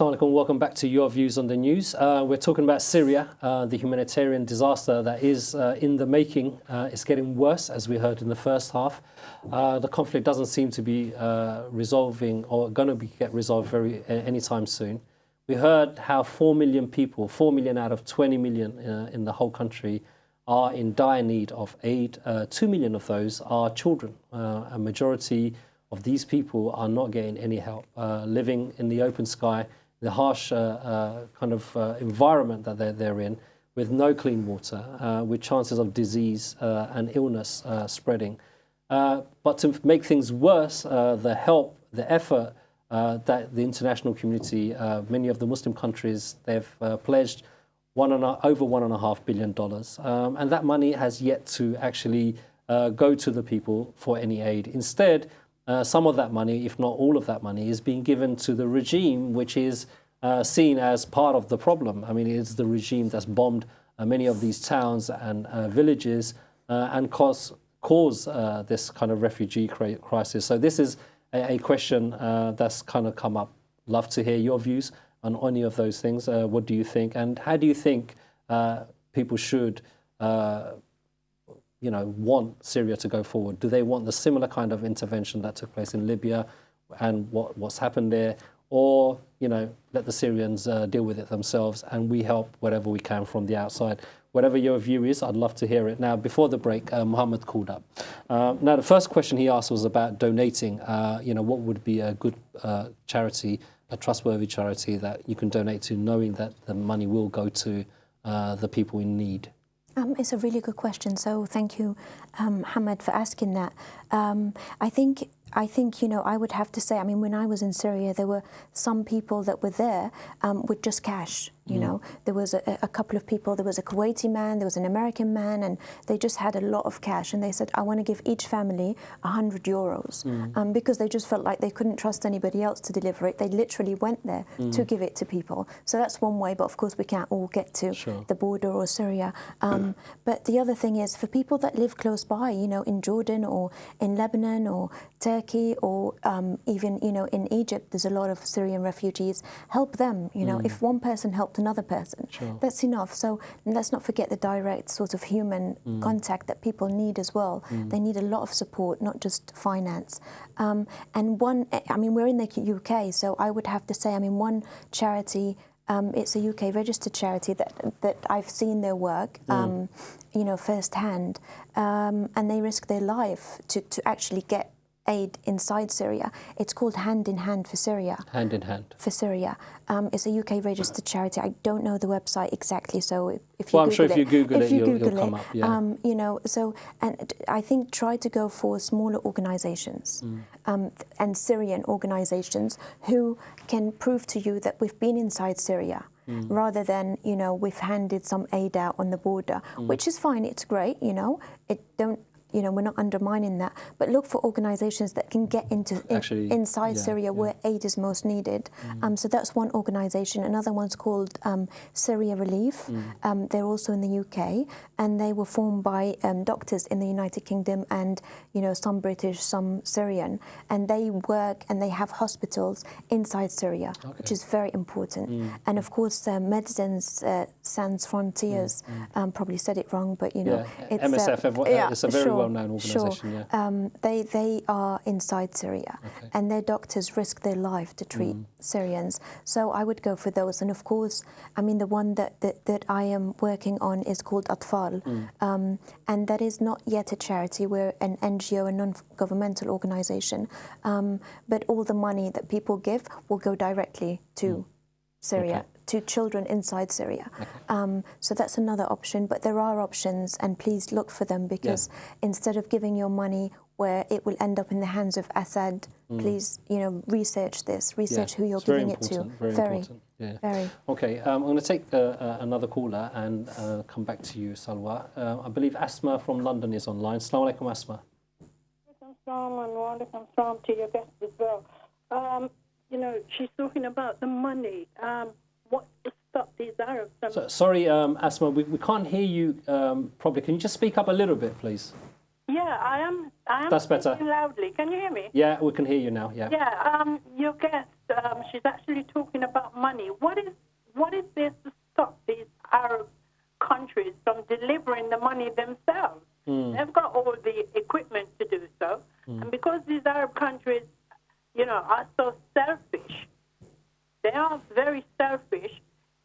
Assalamu alaikum. Welcome back to Your Views on the News. We're talking about Syria, the humanitarian disaster that is in the making. It's getting worse, as we heard in the first half. The conflict doesn't seem to be resolving or going to get resolved anytime soon. We heard how 4 million people, 4 million out of 20 million in the whole country, are in dire need of aid. 2 million of those are children. A majority of these people are not getting any help, living in the open sky, the harsh kind of environment that they're in, with no clean water, with chances of disease and illness spreading. But to make things worse, the help, the effort that the international community, many of the Muslim countries, they've pledged over $1.5 billion. And that money has yet to actually go to the people for any aid. Instead, some of that money, if not all of that money, is being given to the regime, which is seen as part of the problem. I mean, it's the regime that's bombed many of these towns and villages and cause this kind of refugee crisis. So this is a question that's kind of come up. Love to hear your views on any of those things. What do you think? And how do you think people should want Syria to go forward? Do they want the similar kind of intervention that took place in Libya and what's happened there? Or, let the Syrians deal with it themselves and we help whatever we can from the outside? Whatever your view is, I'd love to hear it. Now, before the break, Mohammed called up. Now, the first question he asked was about donating. What would be a good charity, a trustworthy charity that you can donate to, knowing that the money will go to the people in need? It's a really good question. So thank you, Hamad, for asking that. I think, I would have to say, I mean, when I was in Syria, there were some people that were there with just cash. There was a couple of people, there was a Kuwaiti man, there was an American man, and they just had a lot of cash. And they said, I want to give each family 100 euros because they just felt like they couldn't trust anybody else to deliver it. They literally went there to give it to people. So that's one way, but of course we can't all get to the border or Syria. But the other thing is, for people that live close by, in Jordan or in Lebanon or Turkey or even, in Egypt, there's a lot of Syrian refugees. Help them, if one person helped another person, that's enough. So let's not forget the direct sort of human contact that people need as well. They need a lot of support, not just finance. And we're in the UK, so I would have to say, one charity, it's a UK registered charity that I've seen their work, firsthand, and they risk their life to actually get aid inside Syria. It's called Hand in Hand for Syria. Hand in Hand for Syria. It's a UK registered charity. I don't know the website exactly, so if you I'm sure if you Google it, you'll come up. Yeah. And I think try to go for smaller organisations and Syrian organisations who can prove to you that we've been inside Syria. Rather than, we've handed some aid out on the border, which is fine, it's great, we're not undermining that, but look for organisations that can get inside Syria where aid is most needed. So that's one organisation. Another one's called Syria Relief. They're also in the UK, and they were formed by doctors in the United Kingdom and, some British, some Syrian. And they work and they have hospitals inside Syria, which is very important. And of course, Médecins Sans Frontières, probably said it wrong, but, it's... MSF, it's a very well-known organisation, They are inside Syria, and their doctors risk their life to treat Syrians. So I would go for those. And of course, the one that I am working on is called Atfal, and that is not yet a charity. We're an NGO, a non-governmental organisation, but all the money that people give will go directly to Syria. To children inside Syria. So that's another option, but there are options, and please look for them, because instead of giving your money where it will end up in the hands of Assad, please, research this, research who you're giving it to. Very important. Yeah. Very. Okay, I'm going to take another caller and come back to you, Salwa. I believe Asma from London is online. Assalamu alaikum, Asma. Walaikum to your guest as well. She's talking about the money. What to stop these Arabs? Sorry, Asma, we can't hear you properly. Can you just speak up a little bit, please? Yeah, I am. That's better. Loudly. Can you hear me? Yeah, we can hear you now. Yeah. Yeah. Your guest she's actually talking about money. What is there to stop these Arab countries from delivering the money themselves? They've got all the equipment to do so. And because these Arab countries, you know, are so selfish, they are very selfish,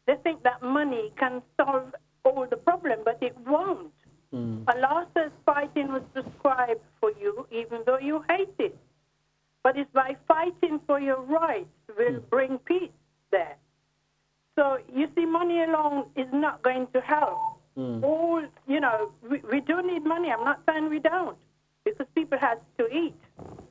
they think that money can solve all the problem, but it won't. Allah says fighting was prescribed for you, even though you hate it. But it's by fighting for your rights will bring peace there. So you see, money alone is not going to help. All, you know, we do need money. I'm not saying we don't, because people have to eat.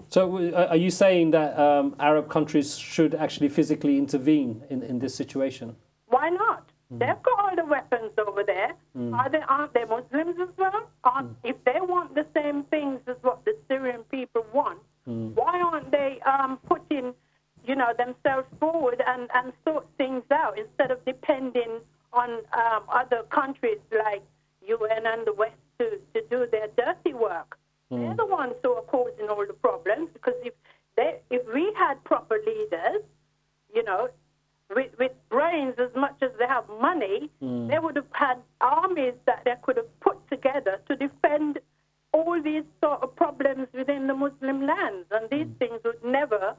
So are you saying that Arab countries should actually physically intervene in this situation? Why not? They've got all the weapons over there. Aren't they Muslims as well? If they want the same things as what the Syrian people want, why aren't they putting, you know, themselves forward and sort things out instead of depending on other countries like UN and the West to do their dirty work? They're the ones who are causing all the problems, because if we had proper leaders, you know, with brains as much as they have money, they would have had armies that they could have put together to defend all these sort of problems within the Muslim lands, and these things would never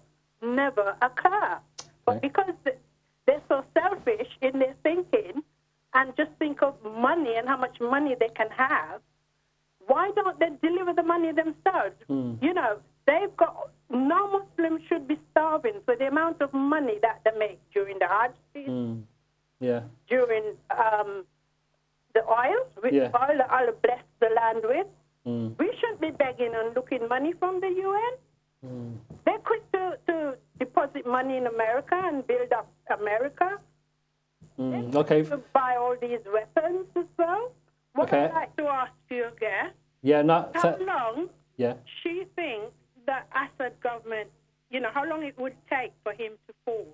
occur. But because they're so selfish in their thinking and just think of money and how much money they can have, why don't they deliver the money themselves? You know, they've got, no Muslim should be starving for the amount of money that they make during the Hajj season, during the oil, which oil that Allah blessed the land with. We shouldn't be begging and looking money from the UN. They're quick to deposit money in America and build up America. They're to buy all these weapons as well. What I'd like to ask you again, how long she thinks the Assad government, you know, how long it would take for him to fall?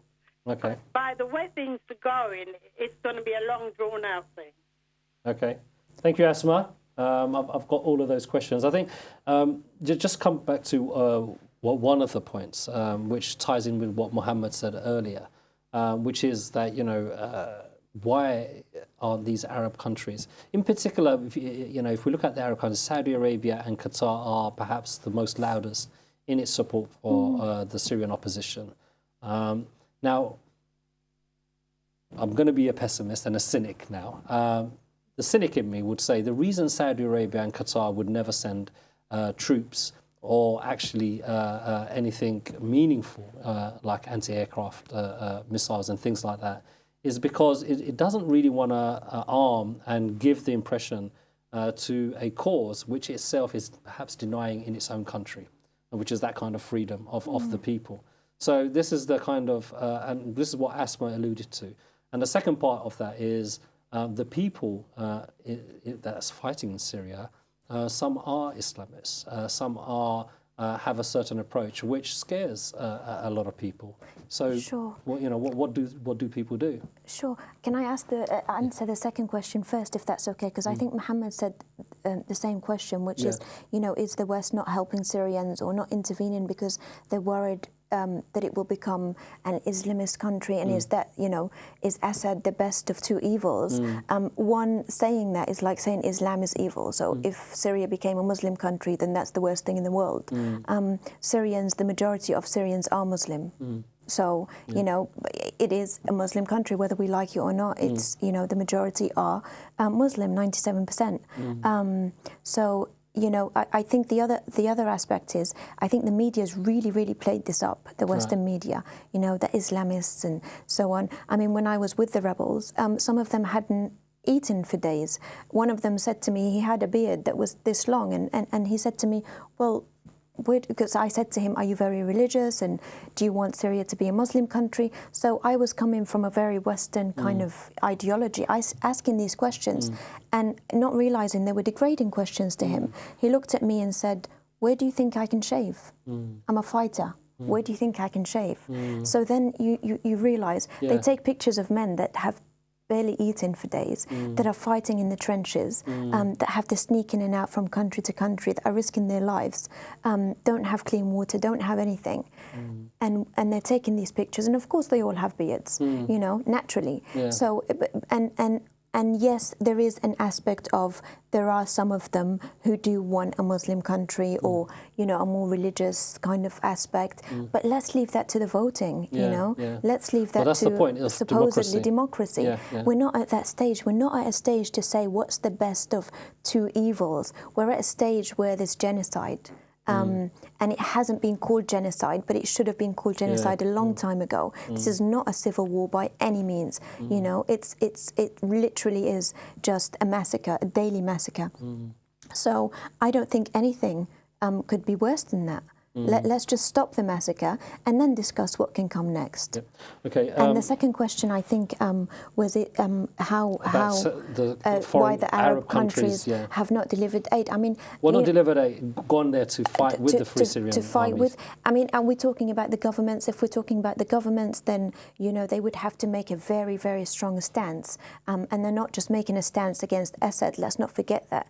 Okay. By the way things are going, it's going to be a long, drawn-out thing. Okay. Thank you, Asma. I've got all of those questions. I think just come back to one of the points, which ties in with what Mohammed said earlier, which is that, you know, why are these Arab countries, in particular, if we look at the Arab countries, Saudi Arabia and Qatar are perhaps the most loudest in its support for the Syrian opposition. Now, I'm going to be a pessimist and a cynic now. The cynic in me would say the reason Saudi Arabia and Qatar would never send troops or actually anything meaningful like anti-aircraft missiles and things like that is because it doesn't really want to arm and give the impression to a cause which itself is perhaps denying in its own country, which is that kind of freedom of the people. So this is the kind of, and this is what Asma alluded to. And the second part of that is the people that's fighting in Syria, some are Islamists, some are have a certain approach which scares a lot of people. So, what do people do? Sure. Can I answer the second question first, if that's okay? Because I think Mohammed said the same question, which is, is the West not helping Syrians or not intervening because they're worried that it will become an Islamist country, and is that, is Assad the best of two evils? One saying that is like saying Islam is evil. So if Syria became a Muslim country, then that's the worst thing in the world. Syrians, the majority of Syrians are Muslim. So, it is a Muslim country, whether we like it or not. It's, the majority are Muslim, 97%. So, I think the other aspect is, I think the media's really played this up, the Western media, the Islamists and so on. I mean, when I was with the rebels, some of them hadn't eaten for days. One of them said to me, he had a beard that was this long, and he said to me, well, because I said to him, are you very religious, and do you want Syria to be a Muslim country? So I was coming from a very Western kind of ideology, asking these questions and not realizing they were degrading questions to him. He looked at me and said, where do you think I can shave? I'm a fighter. Where do you think I can shave? So then you realize they take pictures of men that have barely eating for days, that are fighting in the trenches, that have to sneak in and out from country to country, that are risking their lives, don't have clean water, don't have anything. And they're taking these pictures, and of course they all have beards, you know, naturally. Yeah. So, and yes, there is an aspect of, there are some of them who do want a Muslim country or, you know, a more religious kind of aspect. But let's leave that to the voting, you know. Let's leave that that's to the point, it's supposedly democracy. We're not at that stage. We're not at a stage to say what's the best of two evils. We're at a stage where there's genocide. And it hasn't been called genocide, but it should have been called genocide a long time ago. This is not a civil war by any means. You know, it literally is just a massacre, a daily massacre. So I don't think anything could be worse than that. Let's just stop the massacre and then discuss what can come next. Okay. And the second question, I think, was it why the Arab countries have not delivered aid. I mean, not delivered aid, gone there to fight with the Free Syrian armies. I mean, are we talking about the governments? If we're talking about the governments, then, you know, they would have to make a very, very strong stance. And they're not just making a stance against Assad. Let's not forget that.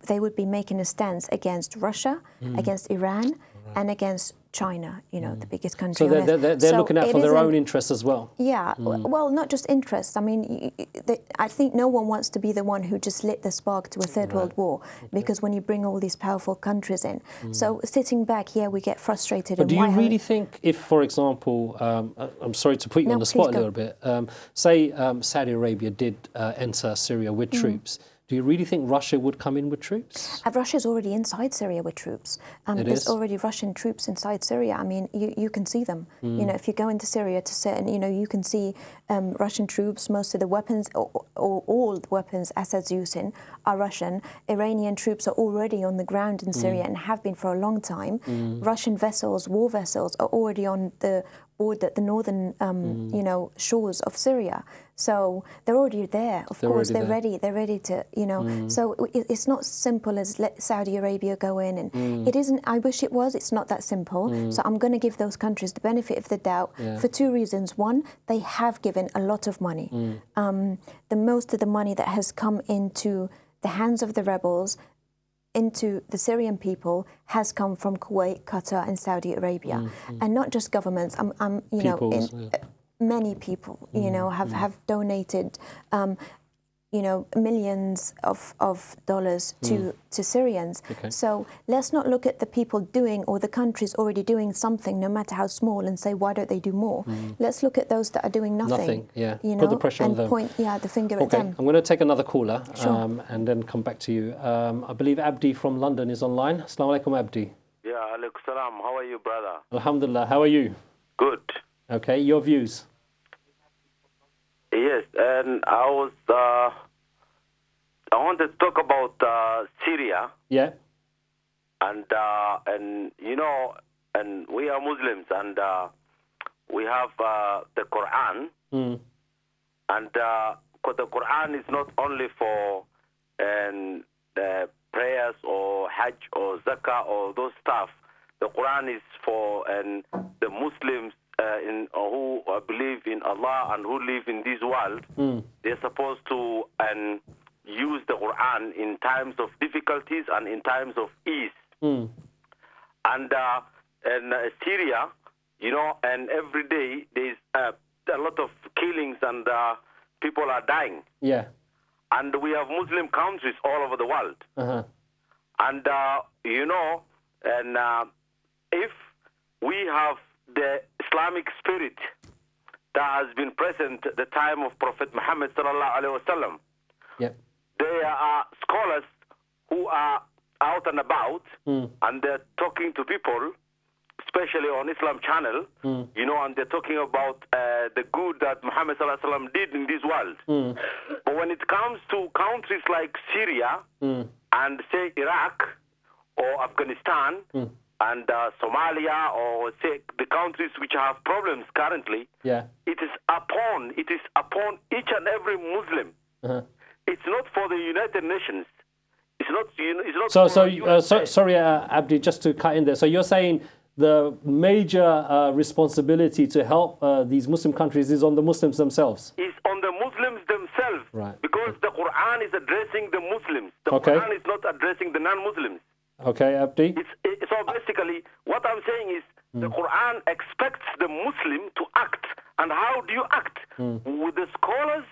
They would be making a stance against Russia, against Iran, and against China, you know, the biggest country. So they're looking out for their own interests as well. Yeah, well, not just interests. I mean, I think no one wants to be the one who just lit the spark to a third world war, because when you bring all these powerful countries in. So sitting back, we get frustrated. But do you really think if, for example, I'm sorry to put you on the spot a little bit, say Saudi Arabia did enter Syria with troops, do you really think Russia would come in with troops? Russia's already inside Syria with troops. There's already Russian troops inside Syria. I mean, you can see them. You know, if you go into Syria to certain, you know, you can see Russian troops. Most of the weapons, or all the weapons Assad's using, are Russian. Iranian troops are already on the ground in Syria and have been for a long time. Russian vessels, war vessels, are already on the northern, you know, shores of Syria. So they're already there. Of course, they're ready. They're ready to, you know. So it's not simple as let Saudi Arabia go in, and it isn't. I wish it was. It's not that simple. So I'm going to give those countries the benefit of the doubt for two reasons. One, they have given a lot of money. The most of the money that has come into the hands of the rebels, into the Syrian people, has come from Kuwait, Qatar, and Saudi Arabia, and not just governments. You know, many people, you know, have donated, you know, millions of dollars to Syrians. So let's not look at the people doing, or the countries already doing something, no matter how small, and say, why don't they do more? Let's look at those that are doing nothing. You know, put the pressure on them. Point the finger at them. I'm going to take another caller and then come back to you. I believe Abdi from London is online. Assalamu alaikum, Abdi. Yeah, alaikum salam. How are you, brother? Alhamdulillah. How are you? Good. Okay, your views. Yes, and I wanted to talk about Syria. Yeah. And you know, and we are Muslims, and we have the Quran. And because the Quran is not only for prayers or Hajj or Zakah or those stuff. The Quran is for the Muslims who believe in Allah and who live in this world. They're supposed to use the Quran in times of difficulties and in times of ease. And in Syria, you know, and every day there's a lot of killings and people are dying. Yeah. And we have Muslim countries all over the world. And, you know, and if we have the Islamic spirit that has been present at the time of Prophet Muhammad sallallahu alaihi wasallam, there are scholars who are out and about, and they're talking to people, especially on Islam channel, you know, and they're talking about the good that Muhammad sallallahu alaihi wasallam did in this world. But when it comes to countries like Syria and say Iraq or Afghanistan and Somalia, or say the countries which have problems currently, it is upon each and every Muslim. It's not for the United Nations. It's not. It's not. Sorry, Abdi, just to cut in there. So you're saying the major responsibility to help these Muslim countries is on the Muslims themselves? Is on the Muslims themselves. Right. Because the Quran is addressing the Muslims. The Okay. Quran is not addressing the non-Muslims. Okay, Abdi. So basically, what I'm saying is the Quran expects the Muslim to act. And how do you act? With the scholars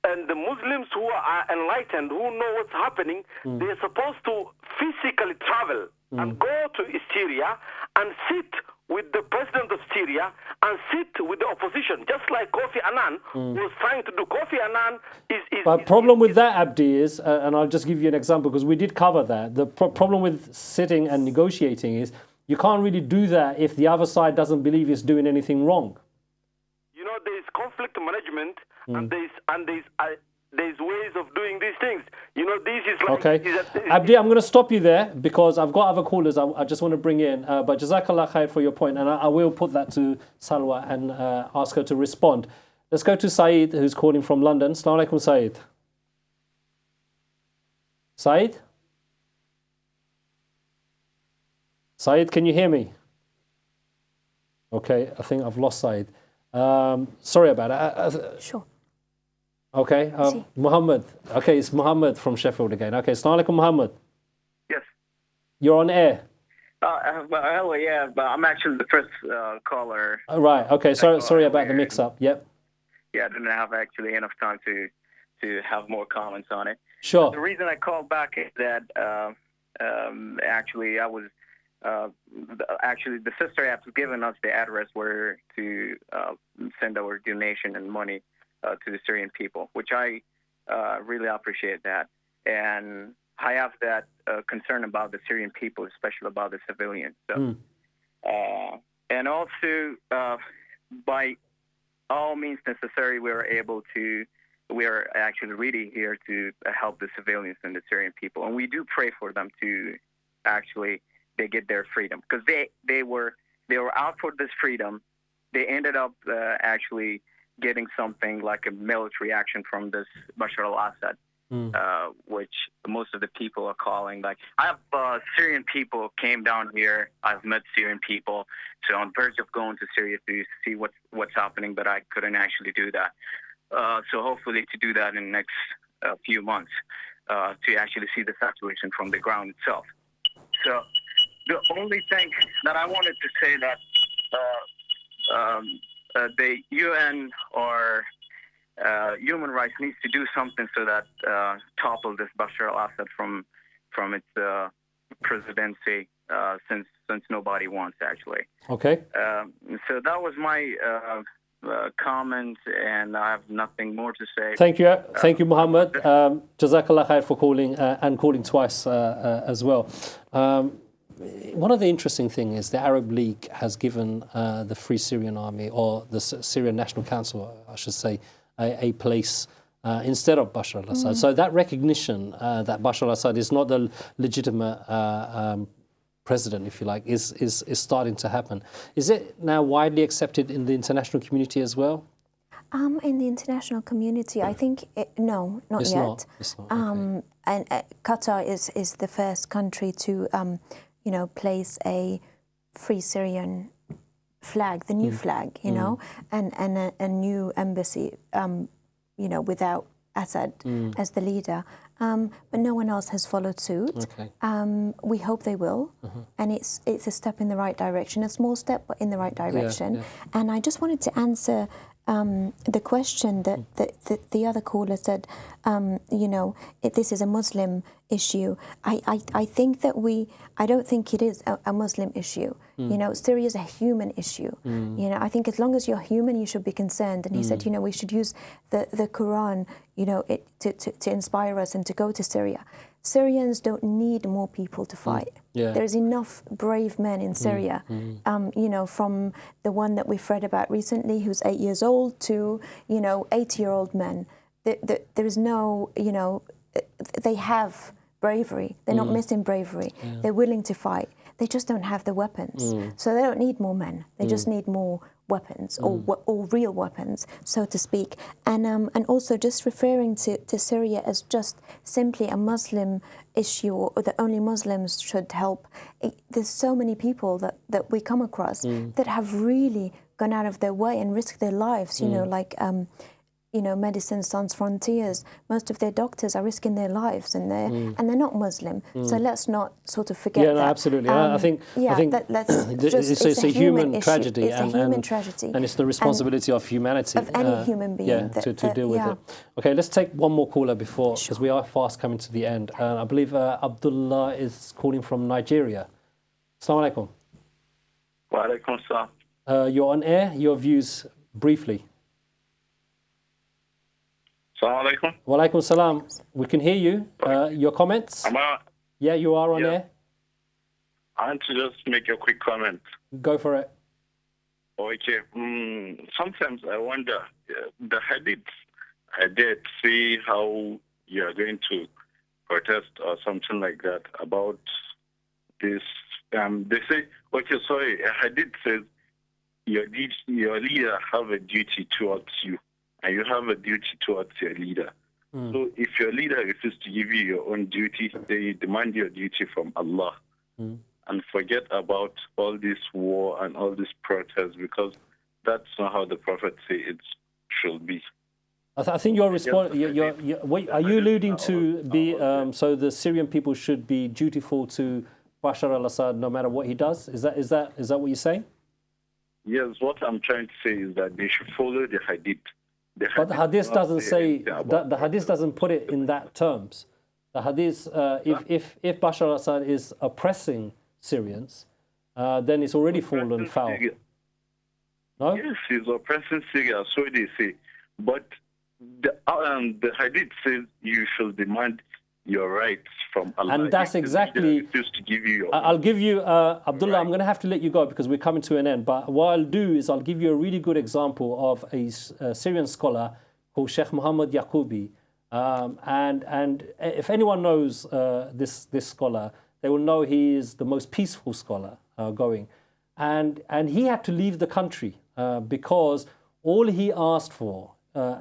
and the Muslims who are enlightened, who know what's happening, they're supposed to physically travel and go to Syria and sit with the president of Syria and sit with the opposition, just like Kofi Annan was trying to do. Kofi Annan is... But problem with that, Abdi, is, and I'll just give you an example because we did cover that, the problem with sitting and negotiating is you can't really do that if the other side doesn't believe it's doing anything wrong. You know, there's conflict management and there's ways of doing these things. You know, this is like... Okay. Abdi, I'm going to stop you there because I've got other callers I just want to bring in. But Jazakallah khair for your point, and I will put that to Salwa and ask her to respond. Let's go to Saeed, who's calling from London. Assalamu alaikum, Saeed. Saeed? Saeed, can you hear me? Okay, I think I've lost Saeed. Sorry about it. Sure. Okay, Muhammad. Okay, it's Muhammad from Sheffield again. Okay, Assalamu alaikum, Muhammad. Yes. You're on air. Hello, yeah, but I'm actually the first caller. Right, okay, sorry about the mix-up. Yep. Yeah, I didn't have actually enough time to have more comments on it. Sure. The reason I called back is that actually I was actually the sister had given us the address where to send our donation and money to the Syrian people, which I really appreciate that. And I have that concern about the Syrian people, especially about the civilians. So, and also, by all means necessary, we are actually really here to help the civilians and the Syrian people. And we do pray for them to actually, they get their freedom. Because they were out for this freedom. They ended up actually getting something like a military action from this Bashar al-Assad, which most of the people are calling. Like, I have Syrian people came down here. I've met Syrian people, so on verge of going to Syria to see what's happening, but I couldn't actually do that. So hopefully to do that in the next few months, to actually see the situation from the ground itself. So the only thing that I wanted to say that the UN or human rights needs to do something so that topple this Bashar al-Assad from its presidency, since nobody wants actually. Okay. So that was my comment, and I have nothing more to say. Thank you, Muhammad. Jazakallah khair for calling and calling twice as well. One of the interesting things is the Arab League has given the Free Syrian Army, or the Syrian National Council, I should say, a place instead of Bashar al-Assad. So that recognition that Bashar al-Assad is not the legitimate president, if you like, is starting to happen. Is it now widely accepted in the international community as well? In the international community, I think no, not yet. It's not. Okay. And Qatar is the first country to place a Free Syrian flag, the new flag, and a new embassy, without Assad as the leader. But no one else has followed suit. Okay. We hope they will, and it's a step in the right direction, a small step, but in the right direction. Yeah. And I just wanted to answer the question that the other caller said, if this is a Muslim issue. I think that I don't think it is a Muslim issue. Syria is a human issue. I think as long as you're human, you should be concerned. And he said, we should use the Quran, to inspire us and to go to Syria. Syrians don't need more people to fight. There's enough brave men in Syria, from the one that we've read about recently who's 8 years old to, 80-year-old men. There is no, they have bravery. They're not missing bravery. They're willing to fight. They just don't have the weapons. So they don't need more men. They just need more weapons, or real weapons, so to speak. And also just referring to Syria as just simply a Muslim issue, or that only Muslims should help. There's so many people that we come across that have really gone out of their way and risked their lives, like Medicine Sans Frontiers, most of their doctors are risking their lives, and they're not Muslim. So let's not sort of forget that. Yeah, no, absolutely. I think it's a human tragedy. It's a human tragedy. And it's the responsibility of humanity. Of any human being. To deal with it. Okay, let's take one more caller before, because we are fast coming to the end. I believe Abdullah is calling from Nigeria. Assalamu alaikum. Wa alaikum salam. You're on air. Your views briefly. Assalamu alaikum. Wa alaikum salam. We can hear you. Your comments? Yeah, you are on air. I want to just make a quick comment. Go for it. Okay. Sometimes I wonder, the hadiths, I did see how you are going to protest or something like that about this. They say, okay, sorry, a hadith says your leader have a duty towards you, and you have a duty towards your leader. So if your leader refuses to give you your own duty, they demand your duty from Allah. And forget about all this war and all this protest, because that's not how the Prophet said it should be. I think your response. Are you alluding to be so the Syrian people should be dutiful to Bashar al-Assad no matter what he does? Is that what you're saying? Yes, what I'm trying to say is that they should follow the hadith. But the hadith doesn't say that. The hadith doesn't put it in that terms. The hadith, if Bashar al-Assad is oppressing Syrians, then it's already fallen foul. No? Yes, he's oppressing Syria, so they say. But the hadith says you should demand your rights from Allah. And that's exactly. To give you I'll give you, Abdullah, I'm going to have to let you go because we're coming to an end. But what I'll do is I'll give you a really good example of a Syrian scholar called Sheikh Muhammad Yaqubi. And if anyone knows this scholar, they will know he is the most peaceful scholar going. And he had to leave the country because all he asked for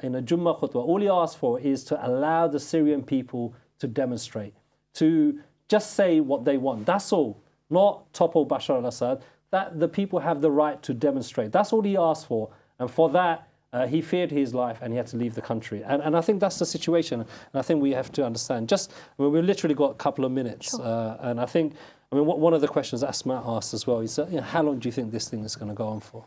in a Jummah khutbah, all he asked for is to allow the Syrian people to demonstrate, to just say what they want. That's all. Not topple Bashar al-Assad. That the people have the right to demonstrate. That's all he asked for. And for that, he feared his life and he had to leave the country. And I think that's the situation. And I think we have to understand. We've literally got a couple of minutes. Sure. And I think, one of the questions Asma asked as well is, how long do you think this thing is going to go on for?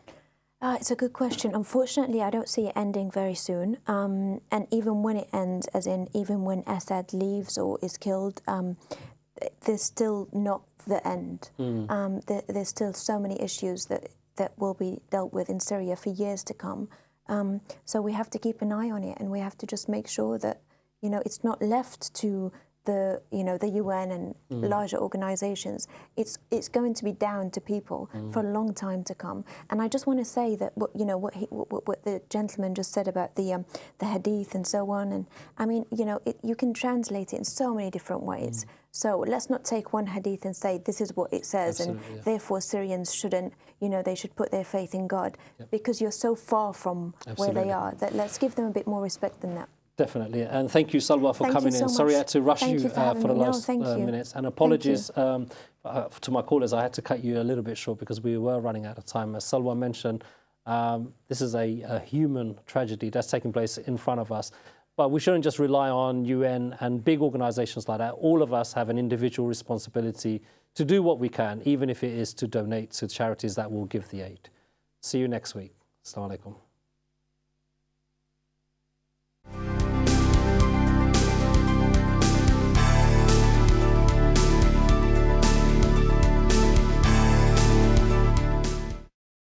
It's a good question. Unfortunately, I don't see it ending very soon. And even when it ends, as in even when Assad leaves or is killed, there's still not the end. There's still so many issues that will be dealt with in Syria for years to come. So we have to keep an eye on it, and we have to just make sure that it's not left to the UN and larger organizations. It's going to be down to people for a long time to come. And I just want to say that what the gentleman just said about the hadith and so on, and you can translate it in so many different ways. So let's not take one hadith and say this is what it says. Absolutely, and therefore Syrians shouldn't, they should put their faith in God, because you're so far from where they are, that let's give them a bit more respect than that. Definitely. And thank you, Salwa, for coming in. Sorry I had to rush you for the last minutes. And apologies to my callers. I had to cut you a little bit short because we were running out of time. As Salwa mentioned, this is a human tragedy that's taking place in front of us. But we shouldn't just rely on UN and big organizations like that. All of us have an individual responsibility to do what we can, even if it is to donate to charities that will give the aid. See you next week. Assalamu alaikum.